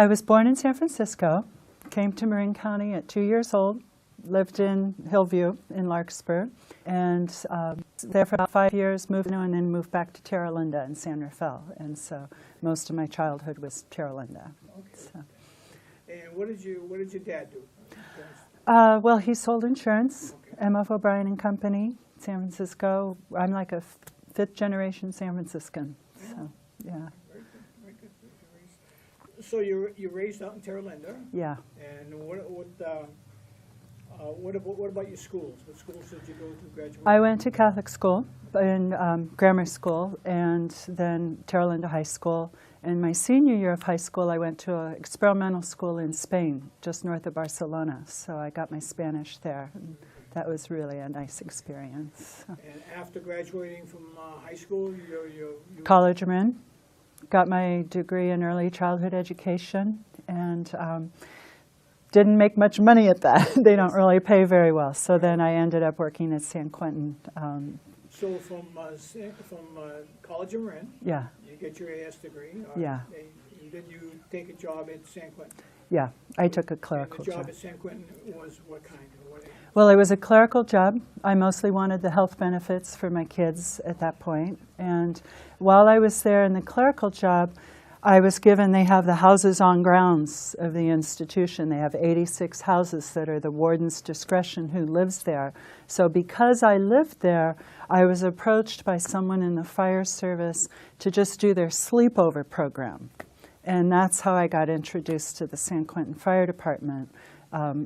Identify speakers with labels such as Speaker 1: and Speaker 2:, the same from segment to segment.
Speaker 1: I was born in San Francisco, came to Marin County at 2 years old, lived in Hillview in Larkspur, and there for about 5 years, moved and then moved back to Terra Linda in San Rafael. And so most of my childhood was Terra Linda.
Speaker 2: Okay.
Speaker 1: So.
Speaker 2: And what did your dad do?
Speaker 1: Well, he sold insurance,
Speaker 2: Okay.
Speaker 1: M.F. O'Brien and Company, San Francisco. I'm like a fifth generation San Franciscan. So, yeah.
Speaker 2: Very good, very good. So you raised out in Terra Linda.
Speaker 1: Yeah.
Speaker 2: And what about your schools? What schools did you go to graduate?
Speaker 1: I went to Catholic school, in grammar school, and then Terra Linda High School. In my senior year of high school, I went to an experimental school in Spain, just north of Barcelona. So I got my Spanish there. And that was really a nice experience.
Speaker 2: And after graduating from high school, you
Speaker 1: College I'm in. Got my degree in early childhood education, and didn't make much money at that. They don't really pay very well. So then I ended up working at San Quentin.
Speaker 2: So from College of Marin,
Speaker 1: Yeah.
Speaker 2: you get your AS degree.
Speaker 1: Yeah.
Speaker 2: And then you take a job at San Quentin.
Speaker 1: Yeah, I took a
Speaker 2: And
Speaker 1: clerical
Speaker 2: the job
Speaker 1: job.
Speaker 2: at San Quentin was what kind?
Speaker 1: Well, it was a clerical job. I mostly wanted the health benefits for my kids at that point. And while I was there in the clerical job, I was given, they have the houses on grounds of the institution. They have 86 houses that are the warden's discretion who lives there. So because I lived there, I was approached by someone in the fire service to just do their sleepover program. And that's how I got introduced to the San Quentin Fire Department,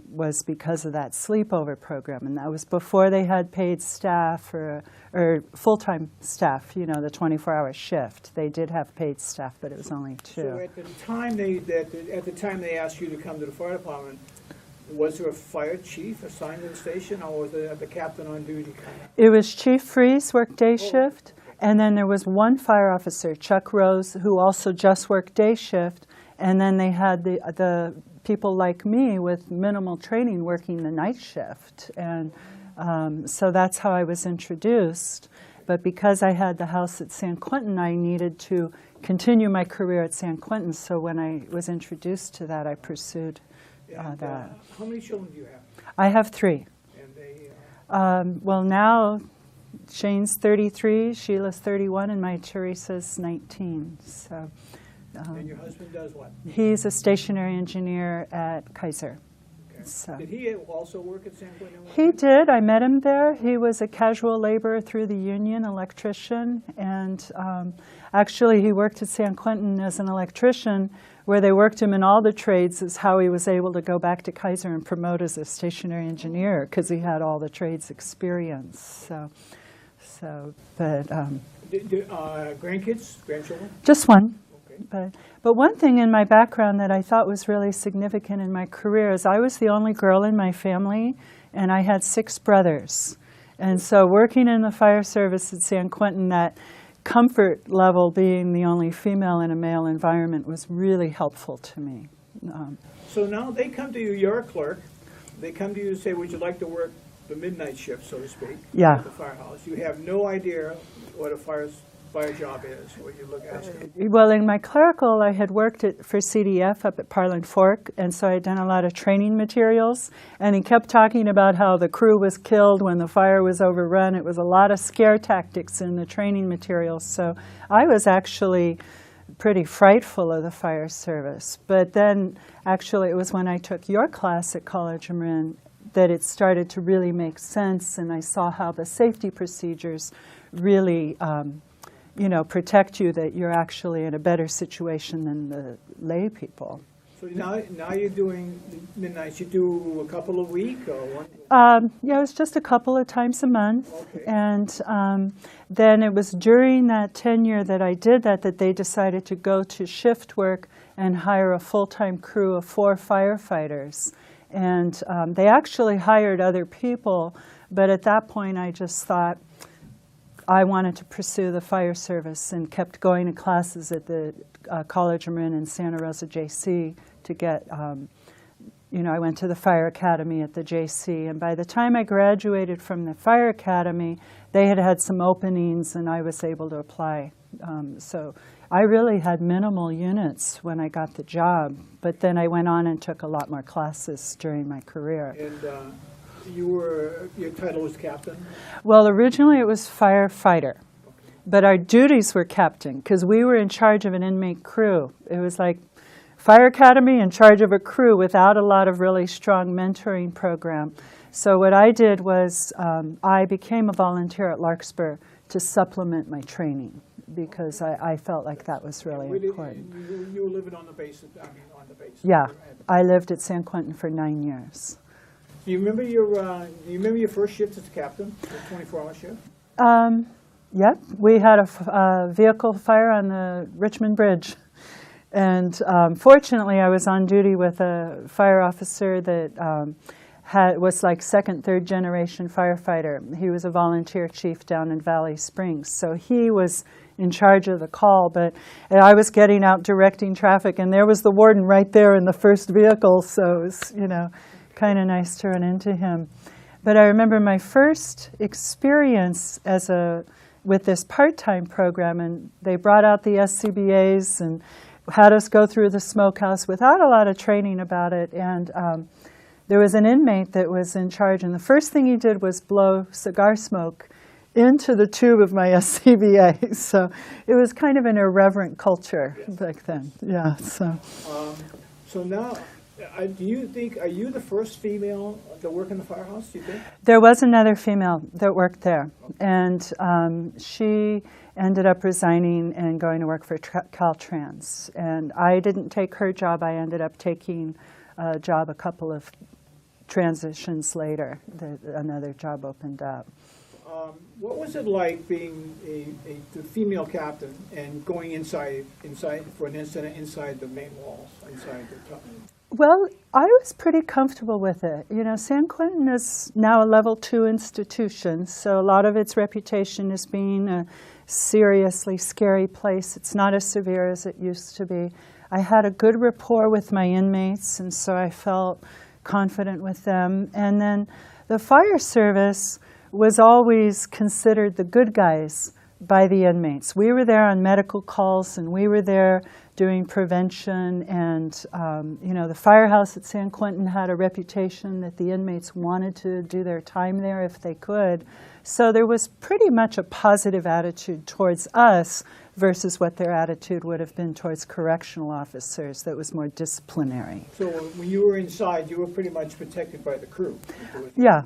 Speaker 1: was because of that sleepover program. And that was before they had paid staff or full-time staff, you know, the 24-hour shift. They did have paid staff, but it was only 2.
Speaker 2: So at the time they asked you to come to the fire department, was there a fire chief assigned to the station, or was it the captain on duty?
Speaker 1: It was Chief Freeze, worked day shift, and then there was one fire officer, Chuck Rose, who also just worked day shift, and then they had the people like me with minimal training working the night shift. And so that's how I was introduced. But because I had the house at San Quentin, I needed to continue my career at San Quentin. So when I was introduced to that, I pursued that.
Speaker 2: How many children do you have?
Speaker 1: I have 3.
Speaker 2: And they,
Speaker 1: well, now Shane's 33, Sheila's 31, and my Teresa's 19. So.
Speaker 2: And your husband does what?
Speaker 1: He's a stationary engineer at Kaiser.
Speaker 2: Okay.
Speaker 1: So.
Speaker 2: Did he also work at San Quentin?
Speaker 1: He did. I met him there. He was a casual laborer through the union, electrician, and actually he worked at San Quentin as an electrician, where they worked him in all the trades, is how he was able to go back to Kaiser and promote as a stationary engineer, because he had all the trades experience. But
Speaker 2: grandkids, grandchildren?
Speaker 1: just one. But one thing in my background that I thought was really significant in my career is I was the only girl in my family, and I had 6 brothers. And so working in the fire service at San Quentin, that comfort level being the only female in a male environment was really helpful to me.
Speaker 2: So now they come to you, you're a clerk, they come to you and say, would you like to work the midnight shift, so to speak,
Speaker 1: Yeah.
Speaker 2: at the firehouse? You have no idea what a fire job is, what you look at.
Speaker 1: Well, in my clerical, I had worked for CDF up at Parland Fork, and so I had done a lot of training materials. And he kept talking about how the crew was killed when the fire was overrun. It was a lot of scare tactics in the training materials. So I was actually pretty frightful of the fire service. But then, actually, it was when I took your class at College of Marin that it started to really make sense, and I saw how the safety procedures really protect you, that you're actually in a better situation than the lay people.
Speaker 2: So now you're doing midnights. You do a couple a week or one?
Speaker 1: Yeah, it was just a couple of times a month.
Speaker 2: Okay.
Speaker 1: And then it was during that tenure that I did that they decided to go to shift work and hire a full-time crew of 4 firefighters. And they actually hired other people, but at that point I just thought, I wanted to pursue the fire service and kept going to classes at the College of Marin and Santa Rosa JC to get, I went to the fire academy at the JC. And by the time I graduated from the fire academy, they had had some openings and I was able to apply So I really had minimal units when I got the job, but then I went on and took a lot more classes during my career.
Speaker 2: And your title was captain?
Speaker 1: Well, originally it was firefighter, but our duties were captain because we were in charge of an inmate crew. It was like fire academy in charge of a crew without a lot of really strong mentoring program. So what I did was I became a volunteer at Larkspur to supplement my training because I felt like that was really important.
Speaker 2: You were living on the base? On the base.
Speaker 1: Yeah, I lived at San Quentin for 9 years.
Speaker 2: Do you remember your first shift as a captain, the 24-hour shift?
Speaker 1: Yep, we had a vehicle fire on the Richmond Bridge. And fortunately, I was on duty with a fire officer that was like second, third generation firefighter. He was a volunteer chief down in Valley Springs. So he was in charge of the call, but I was getting out directing traffic, and there was the warden right there in the first vehicle. So it was, kind of nice to run into him. But I remember my first experience with this part-time program, and they brought out the SCBAs and had us go through the smokehouse without a lot of training about it. And there was an inmate that was in charge, and the first thing he did was blow cigar smoke into the tube of my SCBA. So it was kind of an irreverent culture back then. Yeah.
Speaker 2: So now, are you the first female to work in the firehouse, do you think?
Speaker 1: There was another female that worked there, and she ended up resigning and going to work for Caltrans. And I didn't take her job. I ended up taking a job a couple of transitions later. Another job opened up.
Speaker 2: What was it like being the female captain and going inside for an incident inside the main walls, inside the top?
Speaker 1: Well, I was pretty comfortable with it. San Quentin is now a level 2 institution, so a lot of its reputation as being a seriously scary place. It's not as severe as it used to be. I had a good rapport with my inmates, and so I felt confident with them. And then the fire service was always considered the good guys by the inmates. We were there on medical calls, and we were there doing prevention, and the firehouse at San Quentin had a reputation that the inmates wanted to do their time there if they could. So there was pretty much a positive attitude towards us versus what their attitude would have been towards correctional officers that was more disciplinary.
Speaker 2: So when you were inside, you were pretty much protected by the crew?
Speaker 1: Yeah.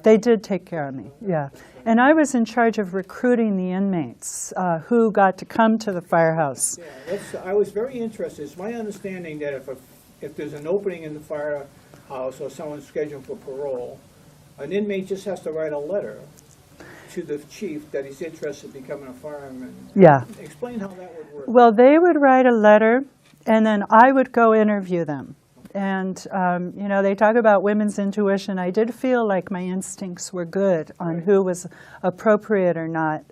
Speaker 1: They did take care of me, yeah. And I was in charge of recruiting the inmates who got to come to the firehouse.
Speaker 2: Yeah, I was very interested. It's my understanding that if there's an opening in the firehouse or someone's scheduled for parole, an inmate just has to write a letter to the chief that he's interested in becoming a fireman.
Speaker 1: Yeah.
Speaker 2: Explain how that would work.
Speaker 1: Well, they would write a letter, and then I would go interview them. And, they talk about women's intuition. I did feel like my instincts were good on who was appropriate or not.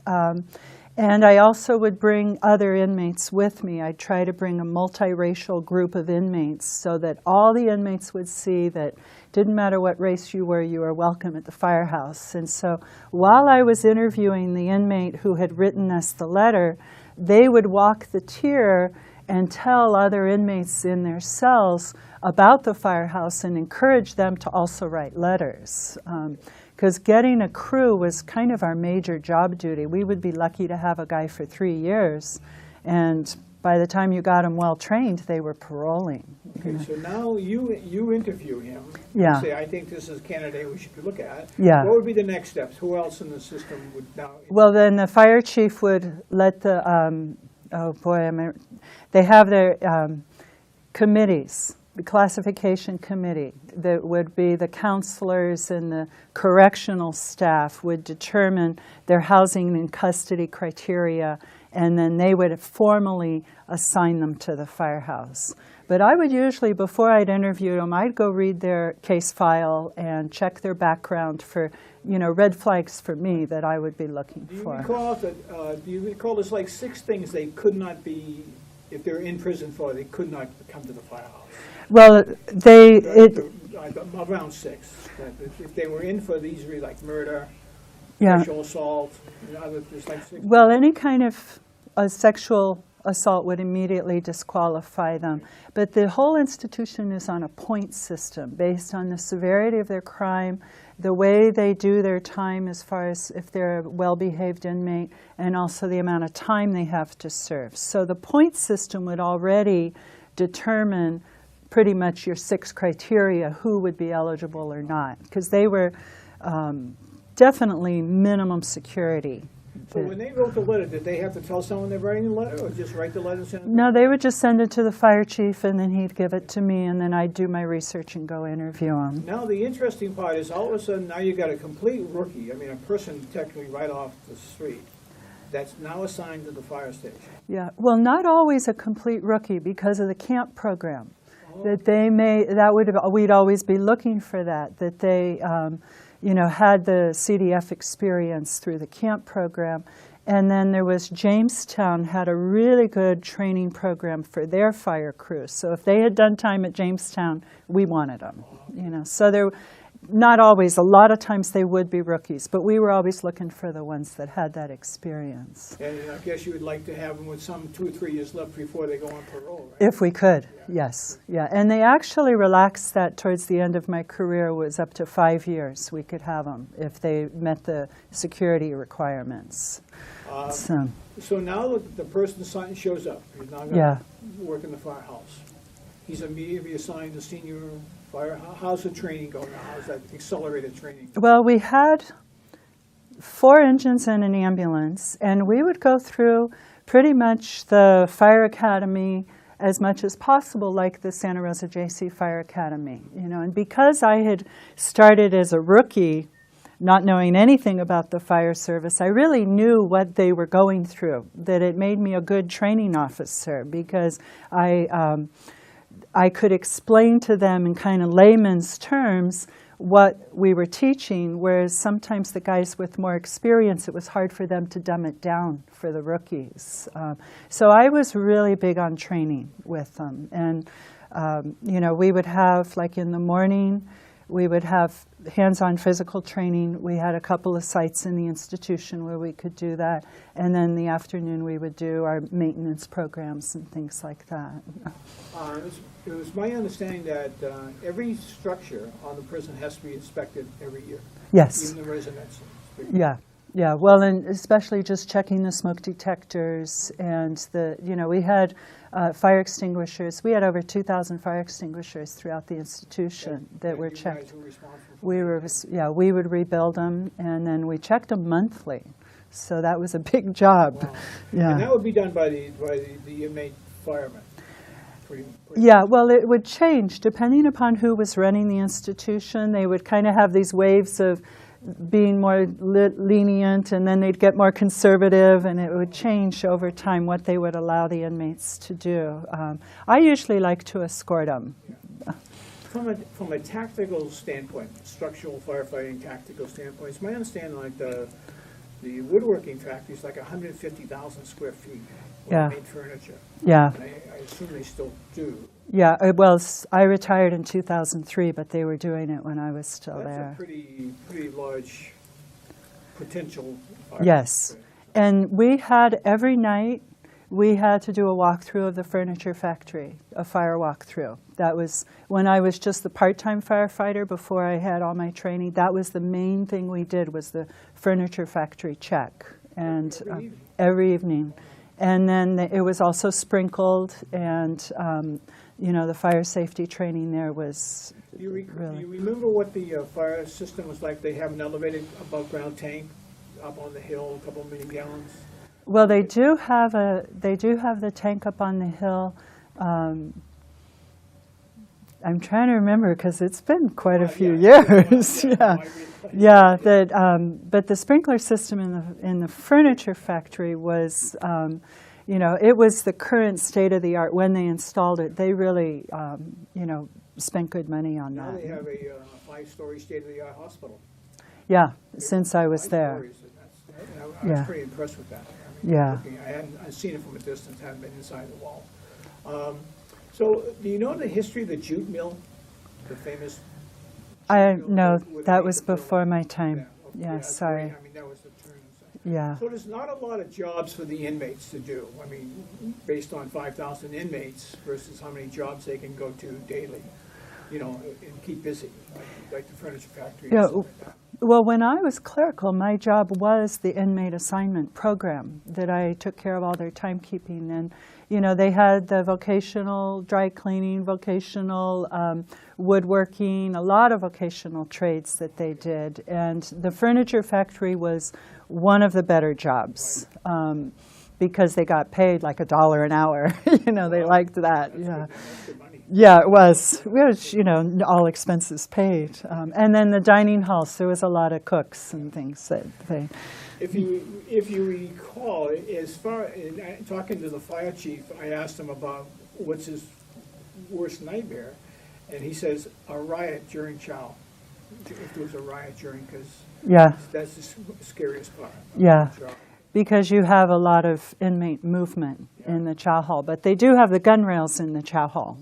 Speaker 1: And I also would bring other inmates with me. I'd try to bring a multiracial group of inmates so that all the inmates would see that didn't matter what race you were welcome at the firehouse. And so while I was interviewing the inmate who had written us the letter, they would walk the tier and tell other inmates in their cells about the firehouse and encourage them to also write letters. Because getting a crew was kind of our major job duty. We would be lucky to have a guy for 3 years, and by the time you got them well trained, they were paroling.
Speaker 2: Okay, so now you interview him.
Speaker 1: Yeah.
Speaker 2: You say, I think this is a candidate we should look at.
Speaker 1: Yeah.
Speaker 2: What would be the next steps? Who else in the system would now?
Speaker 1: Well, then the fire chief would let the, they have their committees. The classification committee that would be the counselors and the correctional staff would determine their housing and custody criteria, and then they would formally assign them to the firehouse. But I would usually, before I'd interview them, I'd go read their case file and check their background for, red flags for me that I would be looking for.
Speaker 2: Do you recall there's like 6 things they could not be, if they're in prison for, they could not come to the firehouse?
Speaker 1: Well,
Speaker 2: around 6. If they were in for these, like murder,
Speaker 1: Yeah.
Speaker 2: sexual assault, there's like six.
Speaker 1: Well, any kind of sexual assault would immediately disqualify them. But the whole institution is on a point system based on the severity of their crime, the way they do their time as far as if they're a well-behaved inmate, and also the amount of time they have to serve. So the point system would already determine pretty much your 6 criteria who would be eligible or not, because they were definitely minimum security.
Speaker 2: So when they wrote the letter, did they have to tell someone they're writing the letter, or just write the letter and send it?
Speaker 1: No, they would just send it to the fire chief, and then he'd give it to me, and then I'd do my research and go interview him.
Speaker 2: Now, the interesting part is all of a sudden, now you got a complete rookie, I mean, a person technically right off the street, that's now assigned to the fire station.
Speaker 1: Yeah, well, not always a complete rookie because of the camp program.
Speaker 2: Oh.
Speaker 1: That they may, we'd always be looking for that they, had the CDF experience through the camp program. And then there was Jamestown had a really good training program for their fire crews. So if they had done time at Jamestown, we wanted them. So there, not always. A lot of times they would be rookies, but we were always looking for the ones that had that experience.
Speaker 2: And I guess you would like to have them with some 2 or 3 years left before they go on parole, right?
Speaker 1: If we could, yes. Yeah, and they actually relaxed that towards the end of my career, was up to 5 years we could have them if they met the security requiremements.
Speaker 2: So now the person's son shows up. He's now going to work in the firehouse. He's immediately assigned to senior fire. How's the training going now? How's that accelerated training?
Speaker 1: Well, we had 4 engines and an ambulance, and we would go through pretty much the fire academy as much as possible, like the Santa Rosa JC Fire Academy. And because I had started as a rookie, not knowing anything about the fire service, I really knew what they were going through, that it made me a good training officer because I could explain to them in kind of layman's terms what we were teaching, whereas sometimes the guys with more experience, it was hard for them to dumb it down for the rookies. So I was really big on training with them. And, we would have, like in the morning, we would have hands-on physical training. We had a couple of sites in the institution where we could do that. And then in the afternoon, we would do our maintenance programs and things like that.
Speaker 2: It was my understanding that every structure on the prison has to be inspected every year.
Speaker 1: Yes.
Speaker 2: Even the residences.
Speaker 1: Yeah. Well, and especially just checking the smoke detectors and we had fire extinguishers. We had over 2,000 fire extinguishers throughout the institution that were checked. We would rebuild them, and then we checked them monthly. So that was a big job.
Speaker 2: Wow.
Speaker 1: Yeah.
Speaker 2: And that would be done by the inmate firemen.
Speaker 1: Yeah, well, it would change depending upon who was running the institution. They would kind of have these waves of being more lenient, and then they'd get more conservative, and it would change over time what they would allow the inmates to do. I usually like to escort them.
Speaker 2: From a tactical standpoint, structural firefighting tactical standpoint, it's my understanding like the woodworking factory is like 150,000 square feet. Made furniture.
Speaker 1: Yeah.
Speaker 2: And I assume they still do.
Speaker 1: Yeah, well, I retired in 2003, but they were doing it when I was still there.
Speaker 2: That's a pretty large potential.
Speaker 1: Yes. And we had, every night, we had to do a walkthrough of the furniture factory, a fire walkthrough. That was when I was just the part-time firefighter before I had all my training. That was the main thing we did, was the furniture factory check. And every evening. And then it was also sprinkled, and the fire safety training there was really.
Speaker 2: You remember what the fire system was like? They have an elevated above-ground tank up on the hill, a couple million gallons.
Speaker 1: Well, they do have the tank up on the hill. I'm trying to remember because it's been quite a few years. Yeah. But the sprinkler system in the furniture factory was, it was the current state of the art when they installed it. They really, spent good money on that.
Speaker 2: Now they have a 5-story state-of-the-art hospital.
Speaker 1: Yeah, since I was there.
Speaker 2: I was pretty impressed with that. I'd seen it from a distance, hadn't been inside the wall. So, do you know the history of the jute mill, the famous?
Speaker 1: No, that was before my time.
Speaker 2: Yeah,
Speaker 1: Yeah,
Speaker 2: that's
Speaker 1: sorry.
Speaker 2: great. I mean, that was the turn.
Speaker 1: Yeah.
Speaker 2: So there's not a lot of jobs for the inmates to do. I mean, based on 5,000 inmates versus how many jobs they can go to daily, and keep busy, like the furniture factory and
Speaker 1: Yeah.
Speaker 2: stuff like that.
Speaker 1: Well, when I was clerical, my job was the inmate assignment program, that I took care of all their timekeeping. And, they had the vocational dry cleaning, vocational woodworking, a lot of vocational trades that they did. And the furniture factory was one of the better jobs. Because they got paid like $1 an hour. They liked that. Yeah.
Speaker 2: That's good money.
Speaker 1: Yeah, it was. Which, all expenses paid. And then the dining halls, there was a lot of cooks and things that they...
Speaker 2: If you recall, talking to the fire chief, I asked him about what's his worst nightmare, and he says a riot during chow. If there was a riot during, because
Speaker 1: Yeah,
Speaker 2: that's the scariest part.
Speaker 1: yeah.
Speaker 2: Chow.
Speaker 1: Because you have a lot of inmate movement in the chow hall. But they do have the gun rails in the chow hall.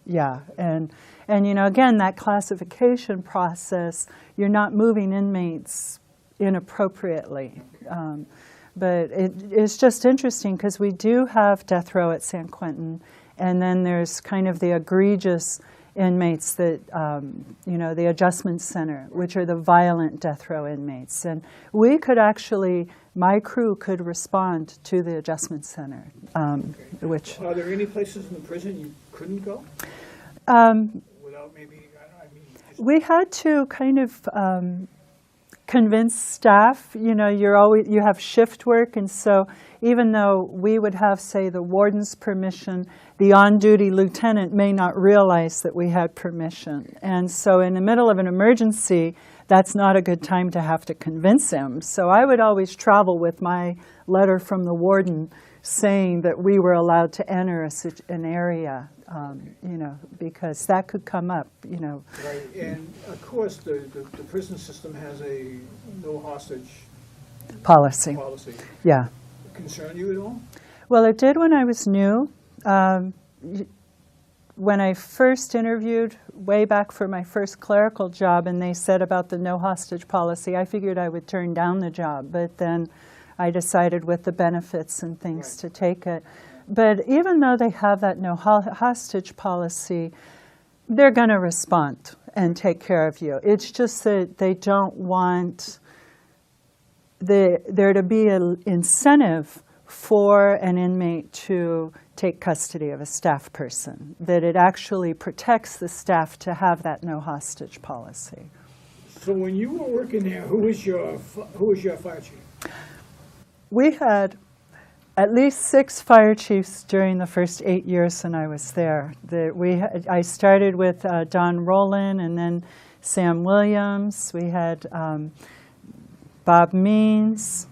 Speaker 1: Yeah, and again, that classification process, you're not moving inmates inappropriately. But it's just interesting because we do have death row at San Quentin, and then there's kind of the egregious inmates that, the adjustment center, which are the violent death row inmates. And we could actually, my crew could respond to the adjustment center, which...
Speaker 2: Are there any places in the prison you couldn't go? Without maybe,
Speaker 1: We had to kind of convince staff, you have shift work, and so even though we would have, say, the warden's permission, the on-duty lieutenant may not realize that we had permission. And so in the middle of an emergency, that's not a good time to have to convince him. So I would always travel with my letter from the warden saying that we were allowed to enter an area, because that could come up,
Speaker 2: Right, and of course, the prison system has a no hostage
Speaker 1: policy.
Speaker 2: policy.
Speaker 1: Yeah.
Speaker 2: Concern you at all?
Speaker 1: Well, it did when I was new. When I first interviewed way back for my first clerical job and they said about the no hostage policy, I figured I would turn down the job, but then I decided with the benefits and things to take it. But even though they have that no hostage policy, they're going to respond and take care of you. It's just that they don't want there to be an incentive for an inmate to take custody of a staff person, that it actually protects the staff to have that no hostage policy.
Speaker 2: So when you were working there, who was your fire chief?
Speaker 1: We had at least 6 fire chiefs during the first 8 years when I was there. I started with Don Rowland and then Sam Williams. We had Bob Means.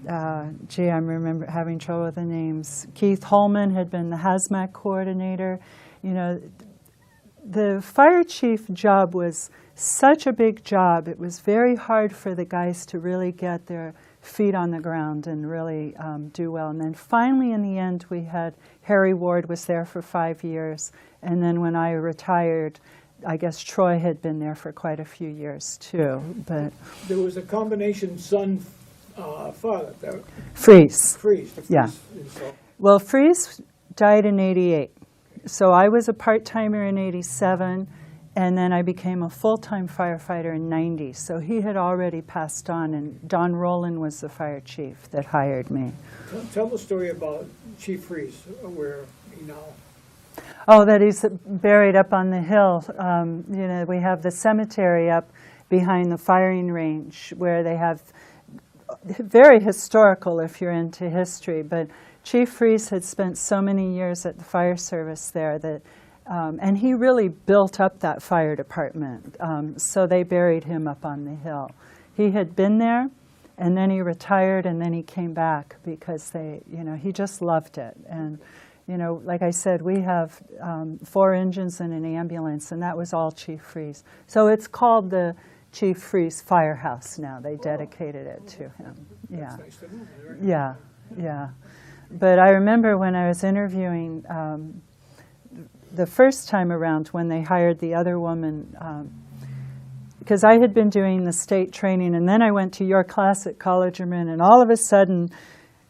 Speaker 1: I remember having trouble with the names. Keith Holman had been the hazmat coordinator. The fire chief job was such a big job. It was very hard for the guys to really get their feet on the ground and really do well. And then finally, in the end, we had Harry Ward was there for 5 years. And then when I retired, I guess Troy had been there for quite a few years too. But
Speaker 2: There was a combination son-father.
Speaker 1: Freeze.
Speaker 2: Freeze.
Speaker 1: Yeah.
Speaker 2: So,
Speaker 1: Well, Freeze died in '88. So I was a part-timer in '87, and then I became a full-time firefighter in '90. So he had already passed on, and Don Rowland was the fire chief that hired me.
Speaker 2: tell the story about Chief Freeze, where he now.
Speaker 1: Oh, that he's buried up on the hill. We have the cemetery up behind the firing range where they have, very historical if you're into history, but Chief Freeze had spent so many years at the fire service there that, and he really built up that fire department. So they buried him up on the hill. He had been there, and then he retired, and then he came back because he just loved it. And like I said, we have 4 engines and an ambulance, and that was all Chief Freeze. So it's called the Chief Freeze Firehouse now. They dedicated it to him. Yeah.
Speaker 2: That's nice to know.
Speaker 1: Yeah, yeah. But I remember when I was interviewing the first time around when they hired the other woman, because I had been doing the state training, and then I went to your class at College of Marin, and all of a sudden,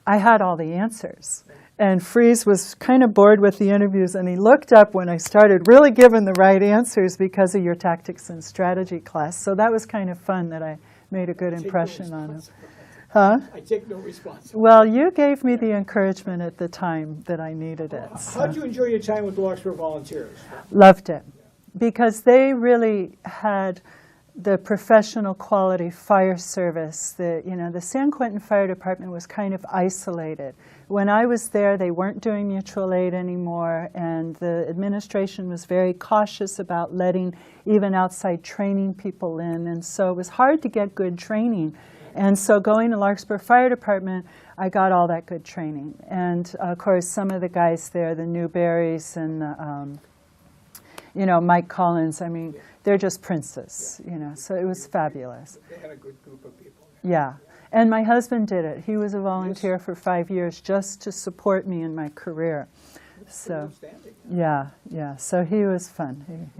Speaker 1: I had all the answers. And Freeze was kind of bored with the interviews, and he looked up when I started really giving the right answers because of your tactics and strategy class. So that was kind of fun that I made a good impression on him. Huh?
Speaker 2: I take no responsibility.
Speaker 1: Well, you gave me the encouragement at the time that I needed it. So.
Speaker 2: How'd you enjoy your time with the Larkspur Volunteers?
Speaker 1: Loved it, because they really had the professional quality fire service. The San Quentin Fire Department was kind of isolated. When I was there, they weren't doing mutual aid anymore, and the administration was very cautious about letting even outside training people in, and so it was hard to get good training. And so going to Larkspur Fire Department, I got all that good training. And of course, some of the guys there, the Newberries and the, Mike Collins, I mean, they're just princes, so it was fabulous.
Speaker 2: They had a good group of people.
Speaker 1: Yeah. And my husband did it. He was a volunteer for 5 years just to support me in my career. So, yeah. So he was fun.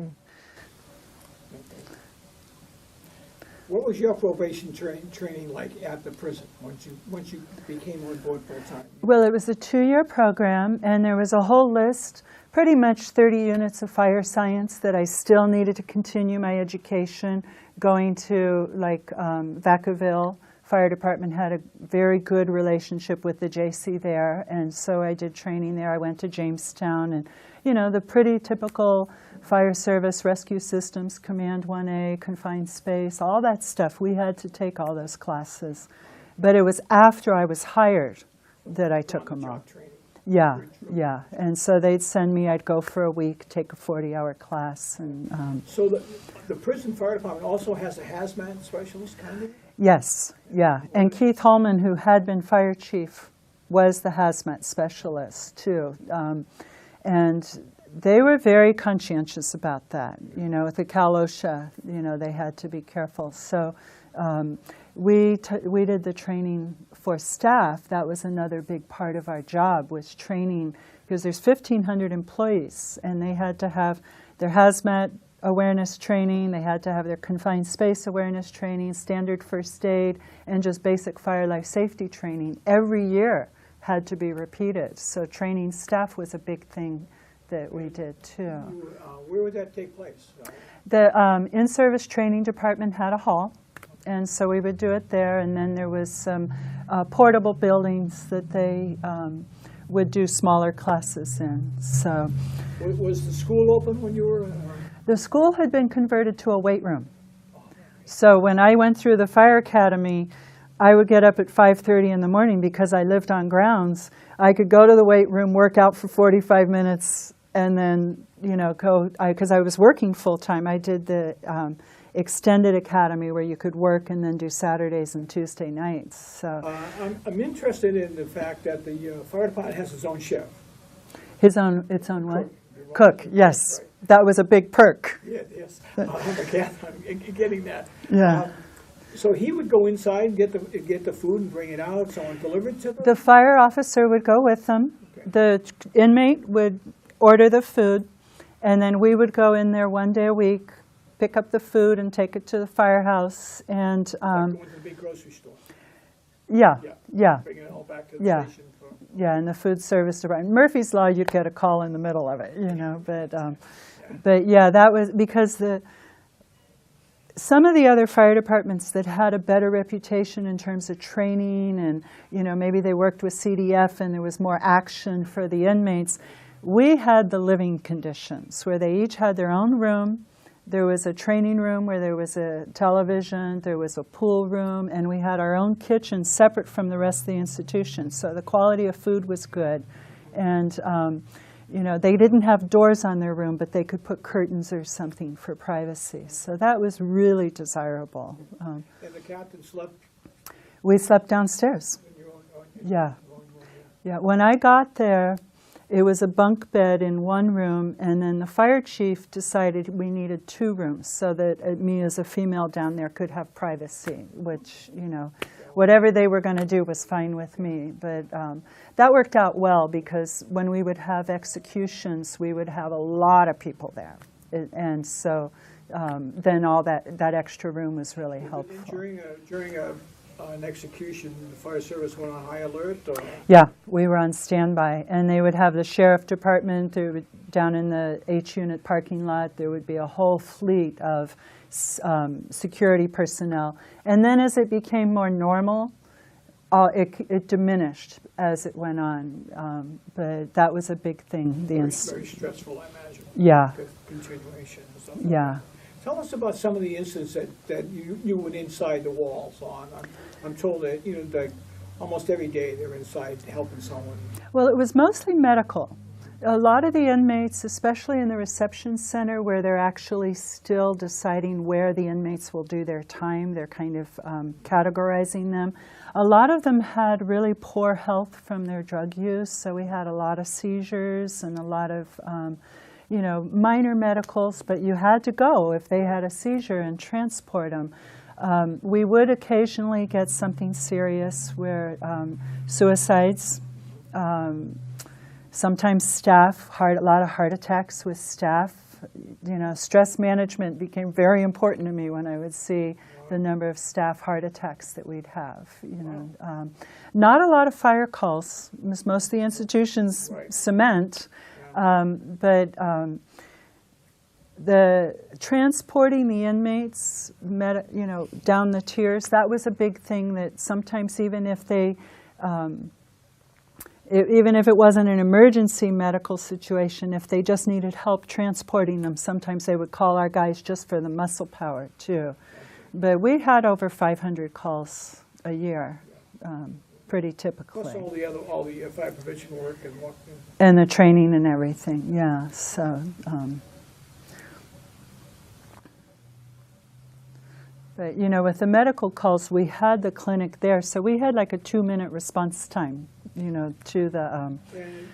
Speaker 2: What was your probation training like at the prison once you became on board full time?
Speaker 1: Well, it was a 2-year program, and there was a whole list, pretty much 30 units of fire science that I still needed to continue my education. Going to Vacaville Fire Department had a very good relationship with the JC there, and so I did training there. I went to Jamestown, and the pretty typical fire service, rescue systems, Command 1A, confined space, all that stuff. We had to take all those classes. But it was after I was hired that I took them all. Yeah. And so they'd send me, I'd go for a week, take a 40-hour class. And
Speaker 2: so the prison fire department also has a hazmat specialist, kind of?
Speaker 1: Yes, yeah. And Keith Holman, who had been fire chief, was the hazmat specialist, too. And they were very conscientious about that. With the Cal OSHA, they had to be careful. So we did the training for staff. That was another big part of our job, was training, because there's 1,500 employees, and they had to have their hazmat awareness training, they had to have their confined space awareness training, standard first aid, and just basic fire life safety training. Every year had to be repeated. So training staff was a big thing that we did too.
Speaker 2: Where would that take place?
Speaker 1: The in-service training department had a hall, and so we would do it there. And then there was some portable buildings that they would do smaller classes in. So,
Speaker 2: was the school open when you were?
Speaker 1: The school had been converted to a weight room. So when I went through the fire academy, I would get up at 5:30 in the morning because I lived on grounds. I could go to the weight room, work out for 45 minutes, and then, go, because I was working full time. I did the extended academy where you could work and then do Saturdays and Tuesday nights. So
Speaker 2: I'm interested in the fact that the fire department has its own chef.
Speaker 1: Its own what? Cook, yes. Right. That was a big perk.
Speaker 2: Yes. I'm getting that.
Speaker 1: Yeah.
Speaker 2: So he would go inside and get the food and bring it out, someone delivered to them?
Speaker 1: The fire officer would go with them. Okay. The inmate would order the food, and then we would go in there one day a week, pick up the food and take it to the firehouse. And
Speaker 2: going to the big grocery store.
Speaker 1: Yeah.
Speaker 2: Bringing it all back to the station.
Speaker 1: Yeah, in the food service department. Murphy's Law, you'd get a call in the middle of it, But yeah, that was because some of the other fire departments that had a better reputation in terms of training and, maybe they worked with CDF and there was more action for the inmates, we had the living conditions where they each had their own room. There was a training room where there was a television, there was a pool room, and we had our own kitchen separate from the rest of the institution. So the quality of food was good. And, they didn't have doors on their room, but they could put curtains or something for privacy. So that was really desirable.
Speaker 2: And the captain slept?
Speaker 1: We slept downstairs. Yeah. When I got there, it was a bunk bed in one room, and then the fire chief decided we needed 2 rooms so that me as a female down there could have privacy, which, whatever they were going to do was fine with me. But that worked out well because when we would have executions, we would have a lot of people there. And so then all that extra room was really helpful.
Speaker 2: During an execution, the fire service went on high alert? Or?
Speaker 1: Yeah, we were on standby, and they would have the sheriff department down in the H-unit parking lot. There would be a whole fleet of security personnel. And then as it became more normal, it diminished as it went on. But that was a big thing.
Speaker 2: Very stressful, I imagine.
Speaker 1: Yeah.
Speaker 2: Continuation.
Speaker 1: Yeah.
Speaker 2: Tell us about some of the incidents that you went inside the walls on. I'm told that, that almost every day they're inside helping someone.
Speaker 1: Well, it was mostly medical. A lot of the inmates, especially in the reception center where they're actually still deciding where the inmates will do their time, they're kind of categorizing them. A lot of them had really poor health from their drug use, so we had a lot of seizures and a lot of minor medicals, but you had to go if they had a seizure and transport them. We would occasionally get something serious where suicides, sometimes staff, a lot of heart attacks with staff. Stress management became very important to me when I would see the number of staff heart attacks that we'd have. Not a lot of fire calls. Most of the institutions cement. But the transporting the inmates, down the tiers, that was a big thing that sometimes even if they, even if it wasn't an emergency medical situation, if they just needed help transporting them, sometimes they would call our guys just for the muscle power too. But we had over 500 calls a year. Pretty typically.
Speaker 2: Plus all the fire prevention work and what.
Speaker 1: And the training and everything, yeah. So, but with the medical calls, we had the clinic there, so we had like a 2-minute response time, to the
Speaker 2: and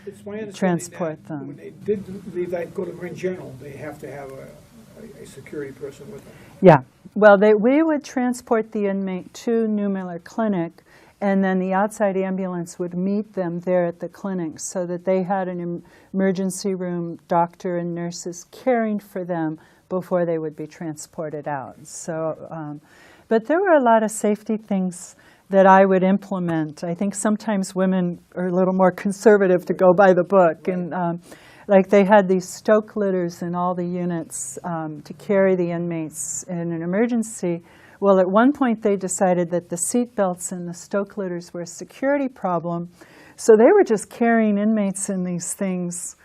Speaker 2: it's my understanding
Speaker 1: transport
Speaker 2: that
Speaker 1: them.
Speaker 2: when they did leave that, go to Marin General, they have to have a security person with them.
Speaker 1: Yeah. Well, we would transport the inmate to New Miller Clinic. And then the outside ambulance would meet them there at the clinic so that they had an emergency room doctor and nurses caring for them before they would be transported out. So, but there were a lot of safety things that I would implement. I think sometimes women are a little more conservative to go by the book. And like they had these stoke litters in all the units to carry the inmates in an emergency. Well, at one point they decided that the seat belts and the stoke litters were a security problem, so they were just carrying inmates in these things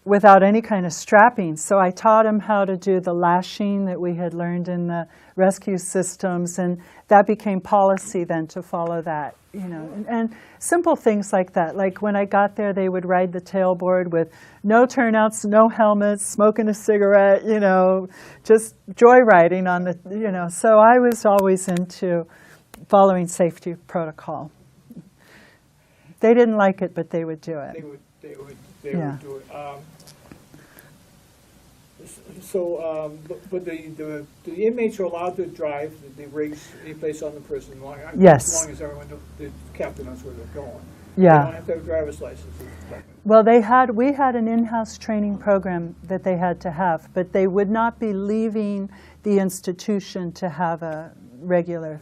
Speaker 1: without any kind of strapping. So I taught them how to do the lashing that we had learned in the rescue systems, and that became policy then to follow that, and simple things like that. Like when I got there, they would ride the tailboard with no turnouts, no helmets, smoking a cigarette, just joyriding on the, So I was always into following safety protocol. They didn't like it, but they would do it.
Speaker 2: They would do it. But the inmates are allowed to drive the rigs any place on the prison line.
Speaker 1: Yes.
Speaker 2: As long as the captain knows where they're going.
Speaker 1: Yeah.
Speaker 2: They don't have to have a driver's license.
Speaker 1: Well, we had an in-house training program that they had to have, but they would not be leaving the institution to have a regular,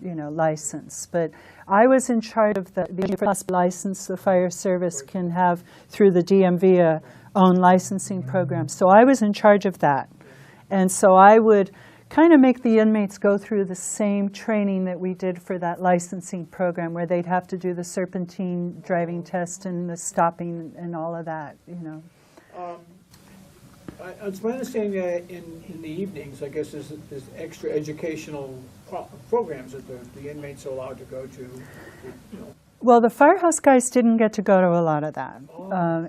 Speaker 1: license. But I was in charge of the first license the fire service can have through the DMV own licensing program. So I was in charge of that. And so I would kind of make the inmates go through the same training that we did for that licensing program, where they'd have to do the serpentine driving test and the stopping and all of that,
Speaker 2: It's my understanding that in the evenings, I guess, there's extra educational programs that the inmates are allowed to go to.
Speaker 1: Well, the firehouse guys didn't get to go to a lot of that.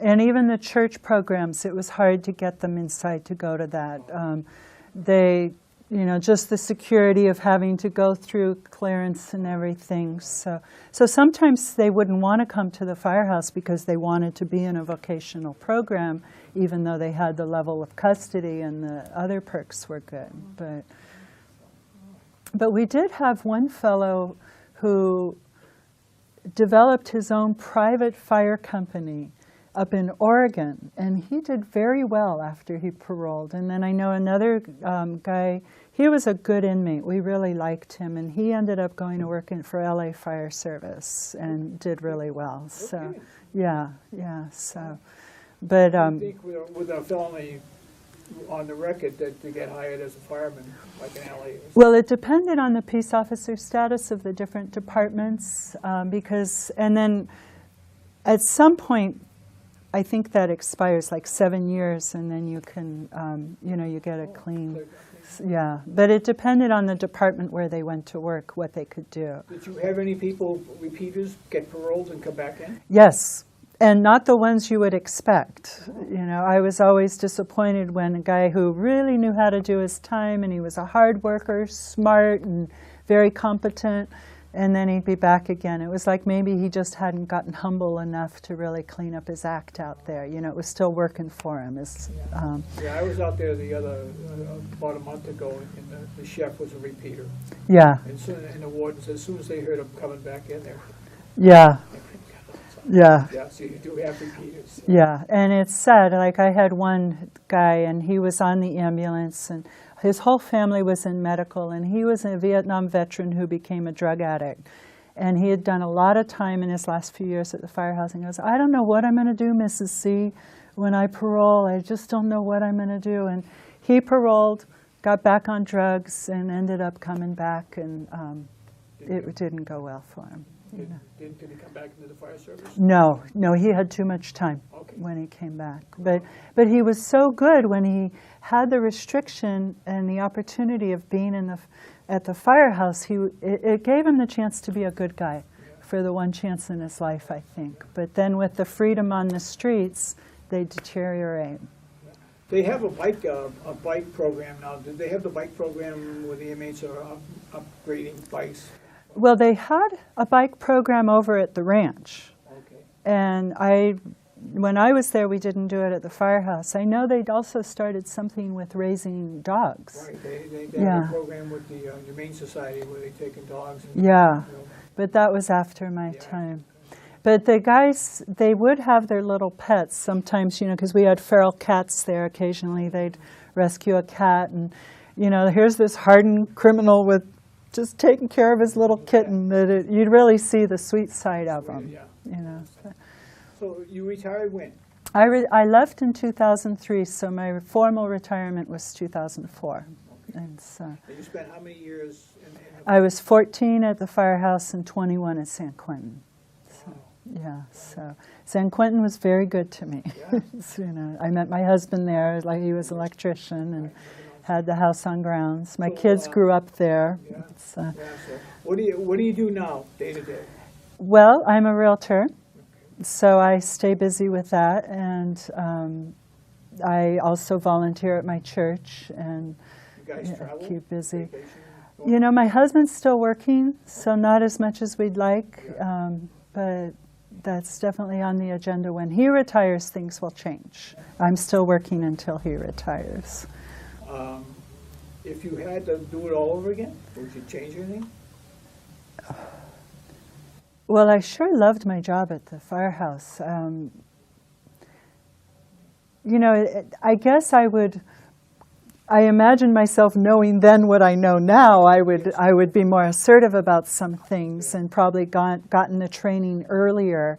Speaker 1: And even the church programs, it was hard to get them inside to go to that. Just the security of having to go through clearance and everything. So sometimes they wouldn't want to come to the firehouse because they wanted to be in a vocational program, even though they had the level of custody and the other perks were good. But we did have one fellow who developed his own private fire company up in Oregon, and he did very well after he paroled. And then I know another guy, he was a good inmate. We really liked him, and he ended up going to work for LA Fire Service and did really well. So,
Speaker 2: Okay.
Speaker 1: yeah. So, but
Speaker 2: I think with a felony on the record that to get hired as a fireman, like in LA. Or something.
Speaker 1: well, it depended on the peace officer status of the different departments, and then at some point, I think that expires like 7 years, and then you can, you get a clean. Yeah, but it depended on the department where they went to work, what they could do.
Speaker 2: Did you have any people, repeaters, get paroled and come back in?
Speaker 1: Yes, and not the ones you would expect. I was always disappointed when a guy who really knew how to do his time, and he was a hard worker, smart, and very competent, and then he'd be back again. It was like maybe he just hadn't gotten humble enough to really clean up his act out there. It was still working for him.
Speaker 2: Yeah, I was out there about a month ago, and the chef was a repeater.
Speaker 1: Yeah,
Speaker 2: And the wardens, as soon as they heard him coming back in there.
Speaker 1: yeah, yeah.
Speaker 2: Yeah, so you do have repeaters.
Speaker 1: Yeah, and it's sad. Like I had one guy, and he was on the ambulance, and his whole family was in medical, and he was a Vietnam veteran who became a drug addict. And he had done a lot of time in his last few years at the firehouse. And he goes, I don't know what I'm going to do, Mrs. C, when I parole. I just don't know what I'm going to do. And he paroled, got back on drugs, and ended up coming back, and it didn't go well for him.
Speaker 2: Did he come back into the fire service?
Speaker 1: No, he had too much time when he came back. But he was so good when he had the restriction and the opportunity of being at the firehouse. It gave him the chance to be a good guy for the one chance in his life, I think. But then with the freedom on the streets, they deteriorate.
Speaker 2: They have a bike program now. Did they have the bike program where the inmates are upgrading bikes?
Speaker 1: Well, they had a bike program over at the ranch.
Speaker 2: Okay.
Speaker 1: And when I was there, we didn't do it at the firehouse. I know they'd also started something with raising dogs.
Speaker 2: Right. They have a program with the Humane Society where they take in dogs. And,
Speaker 1: Yeah, but that was after my time. But the guys, they would have their little pets sometimes, because we had feral cats there occasionally. They'd rescue a cat, and, here's this hardened criminal with just taking care of his little kitten. You'd really see the sweet side of him.
Speaker 2: Yeah. So you retired when?
Speaker 1: I left in 2003, so my formal retirement was 2004. And so
Speaker 2: And you spent how many years in the
Speaker 1: I was 14 at the firehouse and 21 at San Quentin. So San Quentin was very good to me.
Speaker 2: Yeah.
Speaker 1: So, I met my husband there, like he was an electrician, and had the house on grounds. My kids grew up there.
Speaker 2: Yeah.
Speaker 1: So,
Speaker 2: what do you do now, day to day?
Speaker 1: well, I'm a realtor, so I stay busy with that, and I also volunteer at my church and
Speaker 2: You guys travel?
Speaker 1: keep busy.
Speaker 2: Vacation?
Speaker 1: My husband's still working, so not as much as we'd like, but that's definitely on the agenda. When he retires, things will change. I'm still working until he retires.
Speaker 2: If you had to do it all over again, would you change anything?
Speaker 1: Well, I sure loved my job at the firehouse. I guess I imagine myself knowing then what I know now. I would be more assertive about some things and probably gotten the training earlier.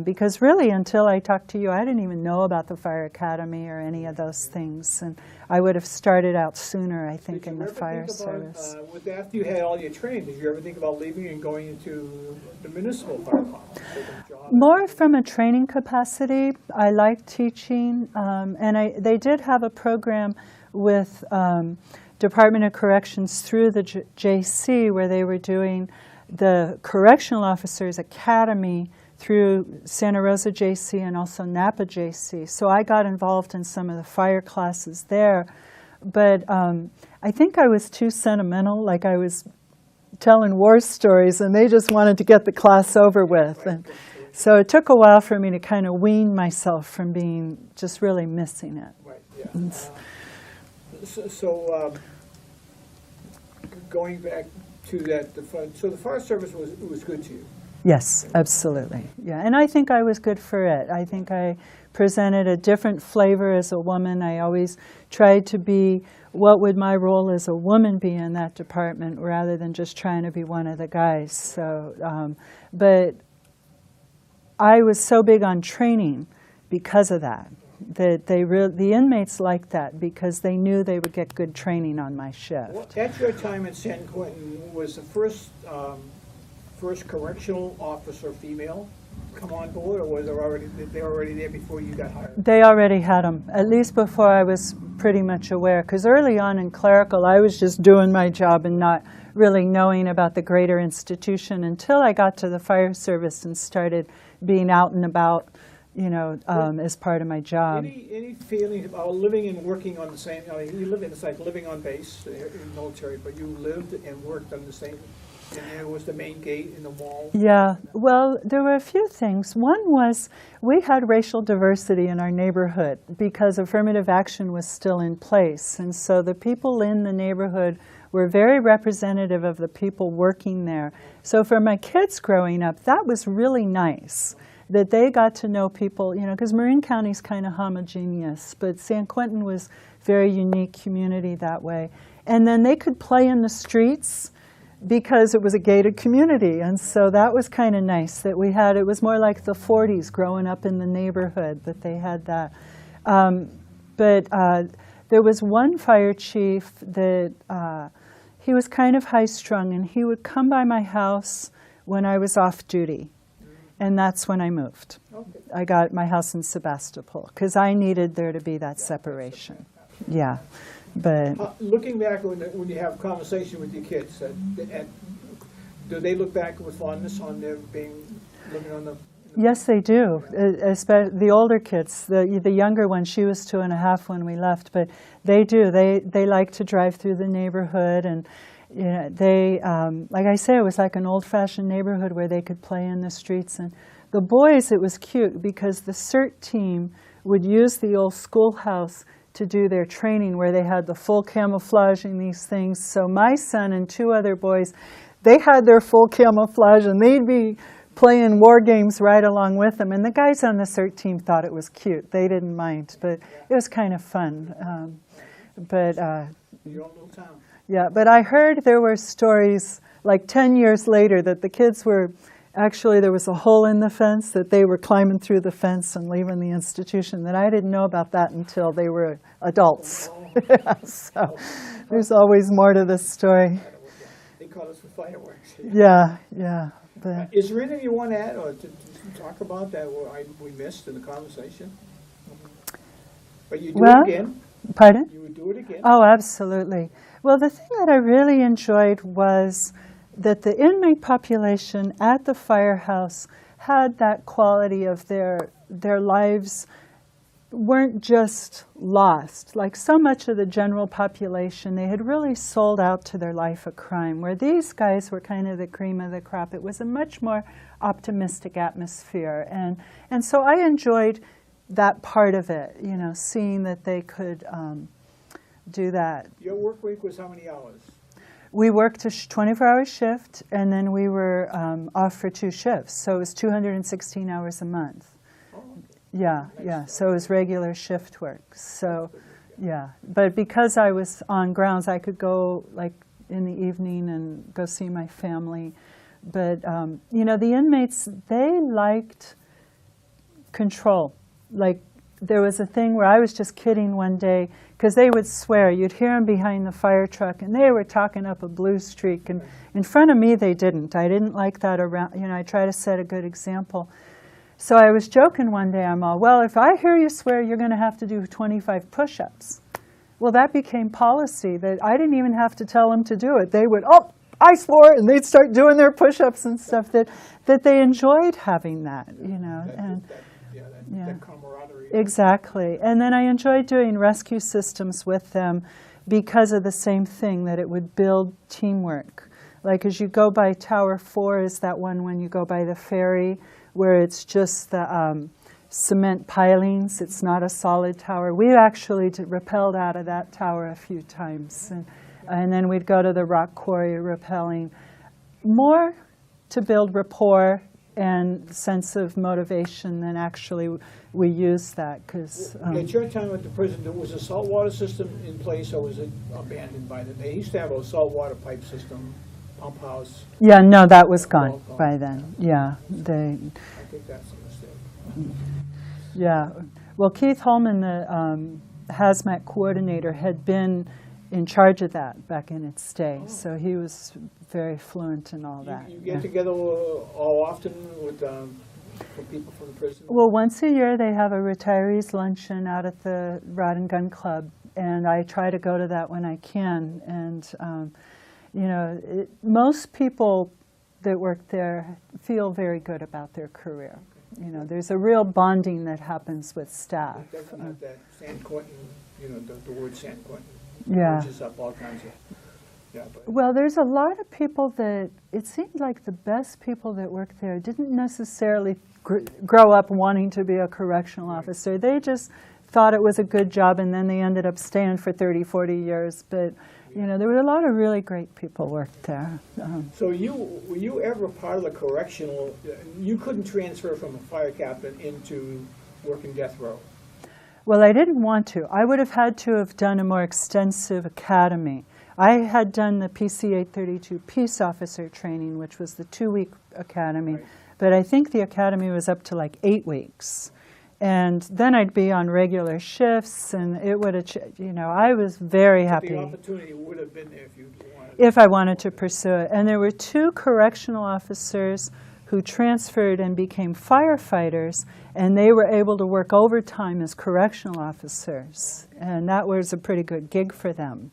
Speaker 1: Because really, until I talked to you, I didn't even know about the fire academy or any of those things. And I would have started out sooner, I think, in the fire service.
Speaker 2: After you had all your training, did you ever think about leaving and going into the municipal fire department? Taking a job?
Speaker 1: More from a training capacity. I like teaching, and they did have a program with Department of Corrections through the JC where they were doing the Correctional Officers Academy through Santa Rosa JC and also Napa JC. So I got involved in some of the fire classes there. But I think I was too sentimental, like I was telling war stories, and they just wanted to get the class over with. And so it took a while for me to kind of wean myself from being just really missing it.
Speaker 2: Right, yeah. Going back to that, so the fire service was good to you?
Speaker 1: Yes, absolutely. Yeah, and I think I was good for it. I think I presented a different flavor as a woman. I always tried to be, what would my role as a woman be in that department, rather than just trying to be one of the guys. So, but I was so big on training because of that. That the inmates liked that because they knew they would get good training on my shift.
Speaker 2: Well, at your time at San Quentin, was the first correctional officer female come on board, or was they were already there before you got hired?
Speaker 1: They already had them, at least before I was pretty much aware. Because early on in clerical, I was just doing my job and not really knowing about the greater institution until I got to the fire service and started being out and about, as part of my job.
Speaker 2: Any feeling about living and working on the same? I mean, you live in, it's like living on base in the military, but you lived and worked on the same. And there was the main gate in the wall.
Speaker 1: Yeah, well, there were a few things. One was we had racial diversity in our neighborhood because affirmative action was still in place. And so the people in the neighborhood were very representative of the people working there. So for my kids growing up, that was really nice, that they got to know people, because Marin County's kind of homogeneous, but San Quentin was a very unique community that way. And then they could play in the streets because it was a gated community. And so that was kind of nice that we had, it was more like the 40s growing up in the neighborhood, that they had that. But there was one fire chief that he was kind of high-strung, and he would come by my house when I was off duty. And that's when I moved.
Speaker 2: Okay.
Speaker 1: I got my house in Sebastopol because I needed there to be that separation. Yeah, but
Speaker 2: Looking back when you have conversation with your kids, do they look back with fondness on their living on the?
Speaker 1: yes, they do. Especially the older kids. The younger one, she was 2.5 when we left, but they do. They like to drive through the neighborhood, and they, like I say, it was like an old-fashioned neighborhood where they could play in the streets. And the boys, it was cute because the CERT team would use the old schoolhouse to do their training, where they had the full camouflage and these things. So my son and 2 other boys, they had their full camouflage, and they'd be playing war games right along with them. And the guys on the CERT team thought it was cute. They didn't mind, but it was kind of fun.
Speaker 2: Your own little town.
Speaker 1: Yeah, but I heard there were stories like 10 years later that the kids were, actually there was a hole in the fence, that they were climbing through the fence and leaving the institution, that I didn't know about that until they were adults. So there's always more to this story.
Speaker 2: They call us for fireworks.
Speaker 1: Yeah. But
Speaker 2: Is there anything you want to add or to talk about that we missed in the conversation? But you do
Speaker 1: Well,
Speaker 2: it again.
Speaker 1: pardon?
Speaker 2: You would do it again.
Speaker 1: Oh, absolutely. Well, the thing that I really enjoyed was that the inmate population at the firehouse had that quality of their lives weren't just lost. Like so much of the general population, they had really sold out to their life of crime, where these guys were kind of the cream of the crop. It was a much more optimistic atmosphere. And so I enjoyed that part of it, seeing that they could do that.
Speaker 2: Your work week was how many hours?
Speaker 1: We worked a 24-hour shift, and then we were off for 2 shifts. So it was 216 hours a month.
Speaker 2: Oh, okay.
Speaker 1: Yeah. So it was regular shift work. So, yeah. But because I was on grounds, I could go like in the evening and go see my family. But, the inmates, they liked control. Like, there was a thing where I was just kidding one day, because they would swear. You'd hear them behind the fire truck, and they were talking up a blue streak. And in front of me, they didn't. I didn't like that around. I try to set a good example. So I was joking one day. I'm all, well, if I hear you swear, you're going to have to do 25 push-ups. Well, that became policy, that I didn't even have to tell them to do it. They would, oh, I swore, and they'd start doing their push-ups and stuff. That they enjoyed having that,
Speaker 2: That camaraderie.
Speaker 1: Exactly. And then I enjoyed doing rescue systems with them because of the same thing, that it would build teamwork. Like as you go by Tower 4 is that one when you go by the ferry, where it's just the cement pilings. It's not a solid tower. We actually rappelled out of that tower a few times. And then we'd go to the rock quarry rappelling. More to build rapport, and sense of motivation, then actually we use that because.
Speaker 2: At your time at the prison, there was a saltwater system in place, or was it abandoned by the, they used to have a saltwater pipe system, pump house.
Speaker 1: Yeah, no, that was gone by then. Yeah, they.
Speaker 2: I think that's a mistake.
Speaker 1: Yeah, well, Keith Holman, the hazmat coordinator, had been in charge of that back in its day, so he was very fluent in all that.
Speaker 2: You get together all often with for people from the prison?
Speaker 1: Well, once a year they have a retirees luncheon out at the Rod and Gun Club, and I try to go to that when I can. And you know, most people that work there feel very good about their career. You know, there's a real bonding that happens with staff.
Speaker 2: It doesn't have that San Quentin, you know, the word San Quentin.
Speaker 1: Yeah.
Speaker 2: Just up all kinds of, yeah. But
Speaker 1: Well, there's a lot of people that, it seemed like the best people that worked there didn't necessarily grow up wanting to be a correctional officer. They just thought it was a good job, and then they ended up staying for 30, 40 years. But, you know, there were a lot of really great people worked there.
Speaker 2: So were you ever part of the correctional, you couldn't transfer from a fire captain into working death row?
Speaker 1: Well, I didn't want to. I would have had to have done a more extensive academy. I had done the PC 832 Peace Officer training, which was the 2-week academy,
Speaker 2: Right.
Speaker 1: but I think the academy was up to like 8 weeks. And then I'd be on regular shifts, and it would have, you know, I was very happy.
Speaker 2: The opportunity would have been there if you wanted.
Speaker 1: If I wanted to pursue it. And there were 2 correctional officers who transferred and became firefighters, and they were able to work overtime as correctional officers. And that was a pretty good gig for them.